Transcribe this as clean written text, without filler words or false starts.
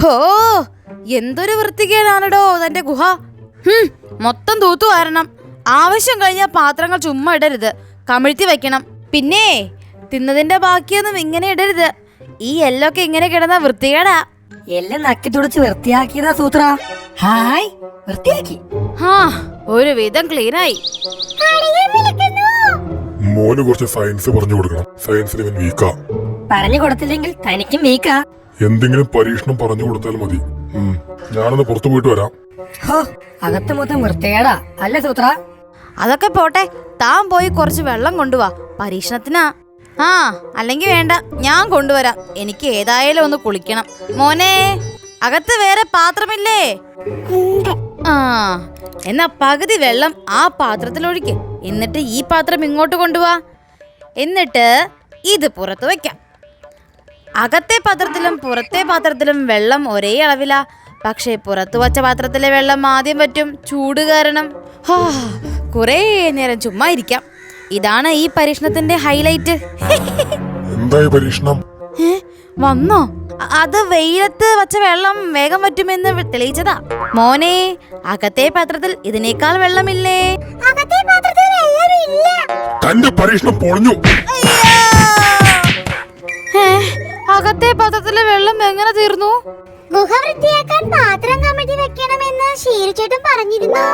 ഹോ, എന്തൊരു വൃത്തികേടാണടോ തന്റെ ഗുഹ. മൊത്തം തൂത്തു വാരണം. ആവശ്യം കഴിഞ്ഞാൽ പാത്രങ്ങൾ ചുമ്മാ ഇടരുത്, കമിഴ്ത്തി വെക്കണം. പിന്നെ തിന്നതിന്റെ ബാക്കിയൊന്നും ഇങ്ങനെ ഇടരുത്. ഈ എല്ലൊക്കെ ഇങ്ങനെ കിടന്ന വൃത്തികേടാ. എല്ലാം നക്കി തുടച്ച് വൃത്തിയാക്കിയതാ സൂത്ര. ഹായ്, വൃത്തിയാക്കി. ഒരു വിധം ക്ലീനായി. മോന് കുറച്ച് സയൻസ് പറഞ്ഞു കൊടുക്കണം. സയൻസിന് ഇവൻ വീക്കാ. പറഞ്ഞു കൊടുത്തില്ലെങ്കിൽ തനിക്കും വീക്കാ. എന്തെങ്കിലും പരീക്ഷണം പറഞ്ഞു കൊടുത്താൽ മതി. ഞാനൊന്ന് പുറത്തു പോയിട്ട് വരാം. ഹോ, അകത്ത് മൊത്തം വൃത്തികേടാ അല്ലേ സൂത്ര? അതൊക്കെ പോട്ടെ, താൻ പോയി കുറച്ച് വെള്ളം കൊണ്ടുവാ, പരീക്ഷണത്തിനാ. അല്ലെങ്കിൽ വേണ്ട, ഞാൻ കൊണ്ടുവരാം. എനിക്ക് ഏതായാലും ഒന്ന് കുളിക്കണം. മോനെ, അകത്ത് വേറെ പാത്രമില്ലേ? എന്നാ പകുതി വെള്ളം ആ പാത്രത്തിലൊഴിക്ക്. എന്നിട്ട് ഈ പാത്രം ഇങ്ങോട്ട് കൊണ്ടുവാ. എന്നിട്ട് ഇത് പുറത്ത് വെക്കാം. അകത്തെ പാത്രത്തിലും പുറത്തെ പാത്രത്തിലും വെള്ളം ഒരേ അളവിലാ. പക്ഷേ പുറത്തു വച്ച പാത്രത്തിലെ വെള്ളം ആദ്യം പറ്റും, ചൂട് കാരണം. കുറേ നേരം ചുമ്മാ ഇരിക്കാം. ഇതാണ് ഈ പരീക്ഷണത്തിന്റെ ഹൈലൈറ്റ്. എന്തായി പരീക്ഷണം? വന്നോ? അത് വെയിലത്ത് വച്ച വെള്ളം വേഗം പറ്റുമെന്ന് തെളിയിച്ചതാ. മോനെ, അകത്തെ പാത്രത്തിൽ ഇതിനേക്കാൾ വെള്ളമില്ലേ? തന്റെ പരീക്ഷണം പൊളിഞ്ഞു. അകത്തെ പാത്രത്തിലെ വെള്ളം എങ്ങനെ തീർന്നു? ഗുഹ വൃത്തിയാക്കാൻ പാത്രം കമിഴ്ത്തി വെക്കണമെന്ന് ഷീരിച്ചേട്ടൻ പറഞ്ഞിരുന്നു.